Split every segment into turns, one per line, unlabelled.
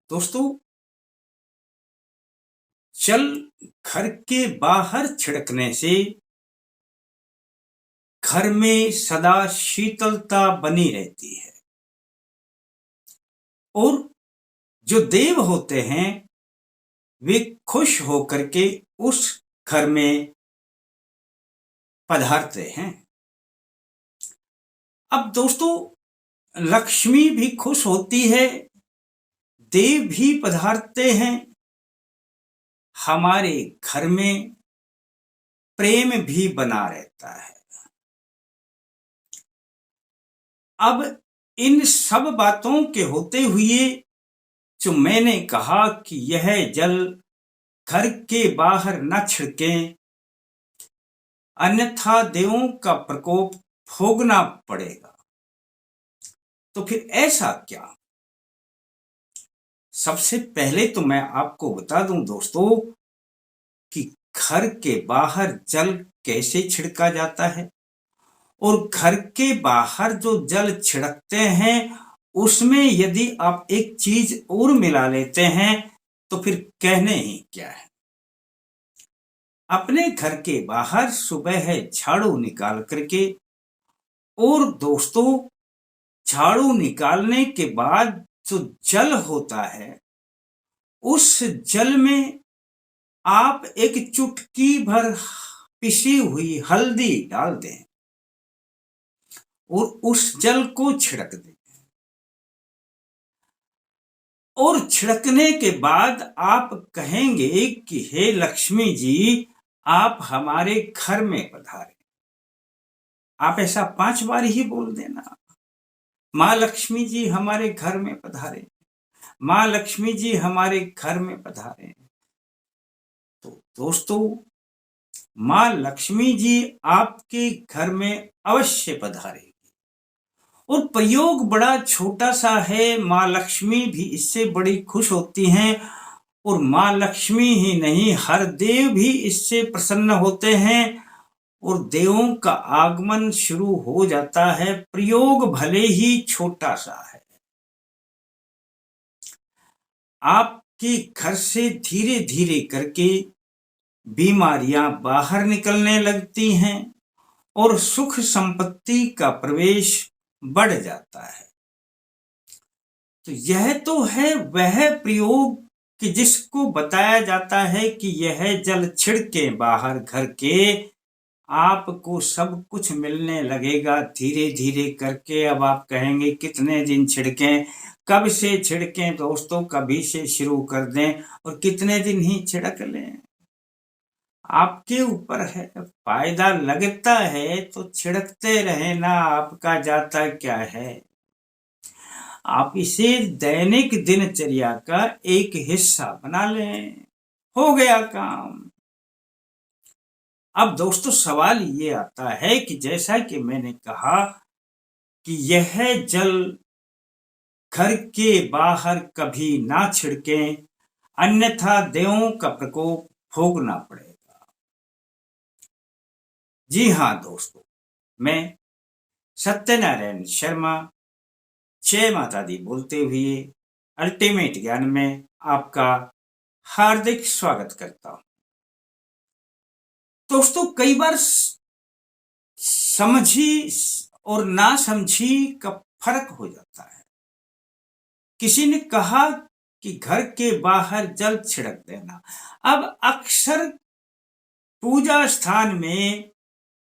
दोस्तों, जल घर के बाहर छिड़कने से घर में सदा शीतलता बनी रहती है और जो देव होते हैं वे खुश होकर के उस घर में पधारते हैं। अब दोस्तों, लक्ष्मी भी खुश होती है, देव भी पधारते हैं, हमारे घर में प्रेम भी बना रहता है। अब इन सब बातों के होते हुए जो मैंने कहा कि यह जल घर के बाहर न छिड़कें, अन्यथा देवों का प्रकोप भोगना पड़ेगा। तो फिर ऐसा क्या? सबसे पहले तो मैं आपको बता दूं दोस्तों कि घर के बाहर जल कैसे छिड़का जाता है और घर के बाहर जो जल छिड़कते हैं उसमें यदि आप एक चीज और मिला लेते हैं तो फिर कहने ही क्या है। अपने घर के बाहर सुबह है झाड़ू निकाल करके, और दोस्तों झाड़ू निकालने के बाद जो जल होता है उस जल में आप एक चुटकी भर पिसी हुई हल्दी डाल दें और उस जल को छिड़क दें। और छिड़कने के बाद आप कहेंगे कि हे लक्ष्मी जी, आप हमारे घर में पधारे। आप ऐसा 5 बार ही बोल देना, माँ लक्ष्मी जी हमारे घर में पधारे, माँ लक्ष्मी जी हमारे घर में पधारे। तो दोस्तों, माँ लक्ष्मी जी आपके घर में अवश्य पधारेगी। और प्रयोग बड़ा छोटा सा है, माँ लक्ष्मी भी इससे बड़ी खुश होती हैं और माँ लक्ष्मी ही नहीं हर देव भी इससे प्रसन्न होते हैं और देवों का आगमन शुरू हो जाता है। प्रयोग भले ही छोटा सा है, आपके घर से धीरे धीरे करके बीमारियां बाहर निकलने लगती हैं और सुख संपत्ति का प्रवेश बढ़ जाता है। तो यह तो है वह प्रयोग कि जिसको बताया जाता है कि यह जल छिड़के बाहर घर के, आपको सब कुछ मिलने लगेगा धीरे धीरे करके। अब आप कहेंगे कितने दिन छिड़कें, कब से छिड़कें? दोस्तों, कभी से शुरू कर दें और कितने दिन ही छिड़क लें, आपके ऊपर है। फायदा लगता है तो छिड़कते रहे ना, आपका जाता क्या है। आप इसे दैनिक दिनचर्या का एक हिस्सा बना लें, हो गया काम। अब दोस्तों, सवाल ये आता है कि जैसा कि मैंने कहा कि यह जल घर के बाहर कभी ना छिड़कें, अन्यथा देवों का प्रकोप भोगना पड़ेगा। जी हाँ दोस्तों, मैं सत्यनारायण शर्मा जय माता दी बोलते हुए अल्टीमेट ज्ञान में आपका हार्दिक स्वागत करता हूं। दोस्तों, कई बार समझी और ना समझी का फर्क हो जाता है। किसी ने कहा कि घर के बाहर जल छिड़क देना। अब अक्सर पूजा स्थान में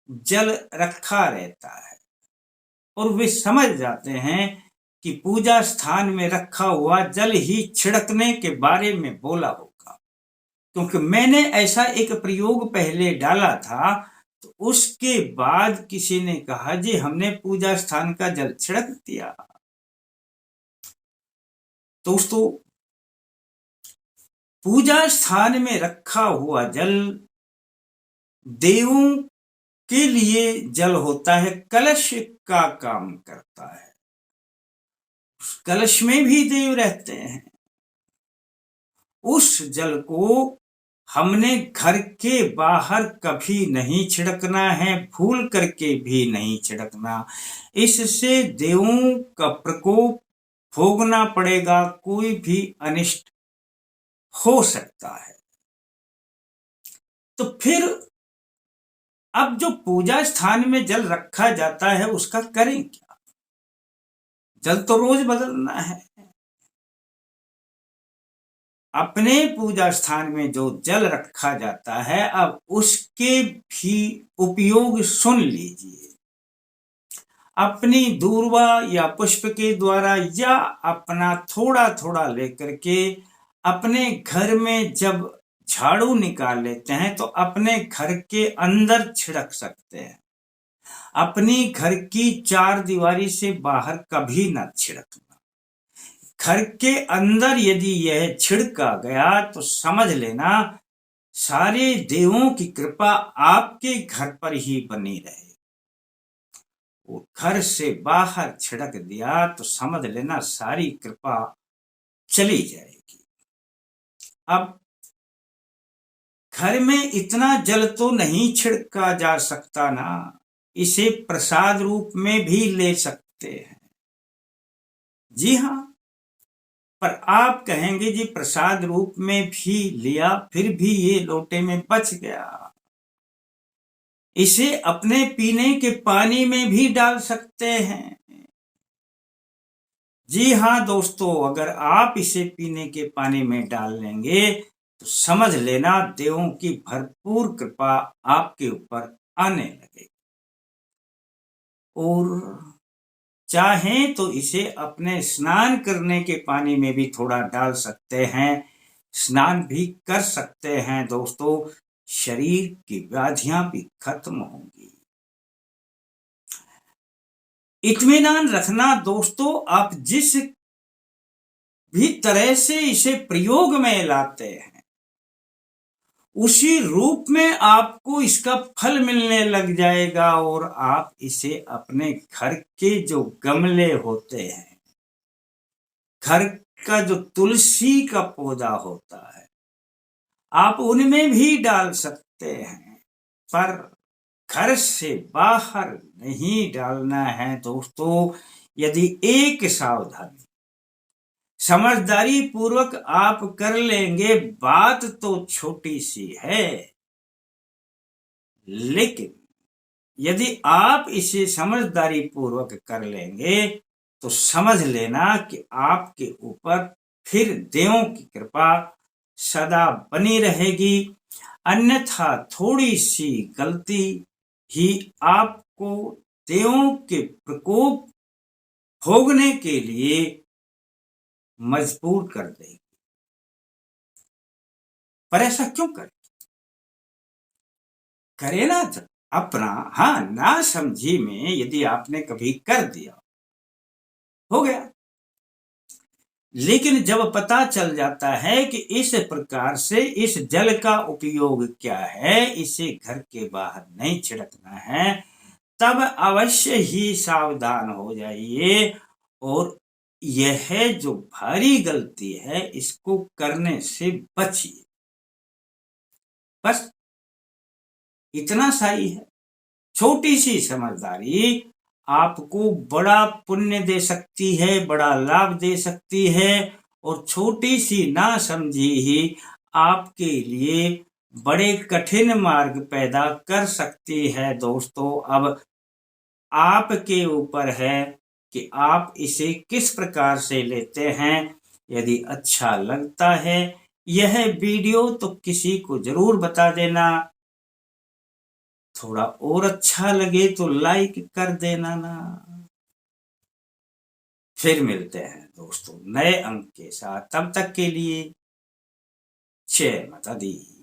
जल रखा रहता है और वे समझ जाते हैं कि पूजा स्थान में रखा हुआ जल ही छिड़कने के बारे में बोला होगा, क्योंकि मैंने ऐसा एक प्रयोग पहले डाला था। तो उसके बाद किसी ने कहा जी हमने पूजा स्थान का जल छिड़क दिया। दोस्तों, पूजा स्थान में रखा हुआ जल देवों के लिए जल होता है, कलश का काम करता है। उस कलश में भी देव रहते हैं। उस जल को हमने घर के बाहर कभी नहीं छिड़कना है, भूल करके भी नहीं छिड़कना। इससे देवों का प्रकोप भोगना पड़ेगा, कोई भी अनिष्ट हो सकता है। तो फिर अब जो पूजा स्थान में जल रखा जाता है उसका करें क्या? जल तो रोज बदलना है। अपने पूजा स्थान में जो जल रखा जाता है, अब उसके भी उपयोग सुन लीजिए। अपनी दूर्वा या पुष्प के द्वारा या अपना थोड़ा थोड़ा लेकर के अपने घर में जब झाड़ू निकाल लेते हैं तो अपने घर के अंदर छिड़क सकते हैं। अपनी घर की चार दीवारी से बाहर कभी न छिड़कना। घर के अंदर यदि यह छिड़का गया तो समझ लेना सारे देवों की कृपा आपके घर पर ही बनी रहे। वो घर से बाहर छिड़क दिया तो समझ लेना सारी कृपा चली जाएगी। अब घर में इतना जल तो नहीं छिड़का जा सकता ना, इसे प्रसाद रूप में भी ले सकते हैं। जी हाँ, पर आप कहेंगे जी प्रसाद रूप में भी लिया फिर भी ये लोटे में बच गया। इसे अपने पीने के पानी में भी डाल सकते हैं। जी हाँ दोस्तों, अगर आप इसे पीने के पानी में डाल लेंगे तो समझ लेना देवों की भरपूर कृपा आपके ऊपर आने लगेगी। और चाहें तो इसे अपने स्नान करने के पानी में भी थोड़ा डाल सकते हैं, स्नान भी कर सकते हैं दोस्तों, शरीर की व्याधियां भी खत्म होंगी। इत्मीनान रखना दोस्तों, आप जिस भी तरह से इसे प्रयोग में लाते हैं उसी रूप में आपको इसका फल मिलने लग जाएगा। और आप इसे अपने घर के जो गमले होते हैं, घर का जो तुलसी का पौधा होता है, आप उनमें भी डाल सकते हैं, पर घर से बाहर नहीं डालना है दोस्तों। यदि एक सावधानी समझदारी पूर्वक आप कर लेंगे, बात तो छोटी सी है, लेकिन यदि आप इसे समझदारी पूर्वक कर लेंगे तो समझ लेना कि आपके ऊपर फिर देवों की कृपा सदा बनी रहेगी। अन्यथा थोड़ी सी गलती ही आपको देवों के प्रकोप भोगने के लिए मजबूर कर देगी। पर ऐसा क्यों करे ना अपना, हाँ ना समझी में यदि आपने कभी कर दिया हो गया, लेकिन जब पता चल जाता है कि इस प्रकार से इस जल का उपयोग क्या है, इसे घर के बाहर नहीं छिड़कना है, तब अवश्य ही सावधान हो जाइए और यह जो भारी गलती है इसको करने से बचिए। बस इतना सा ही है। छोटी सी समझदारी आपको बड़ा पुण्य दे सकती है, बड़ा लाभ दे सकती है, और छोटी सी ना समझी ही आपके लिए बड़े कठिन मार्ग पैदा कर सकती है दोस्तों। अब आपके ऊपर है कि आप इसे किस प्रकार से लेते हैं। यदि अच्छा लगता है यह वीडियो तो किसी को जरूर बता देना, थोड़ा और अच्छा लगे तो लाइक कर देना ना। फिर मिलते हैं दोस्तों नए अंक के साथ, तब तक के लिए जय माता दी।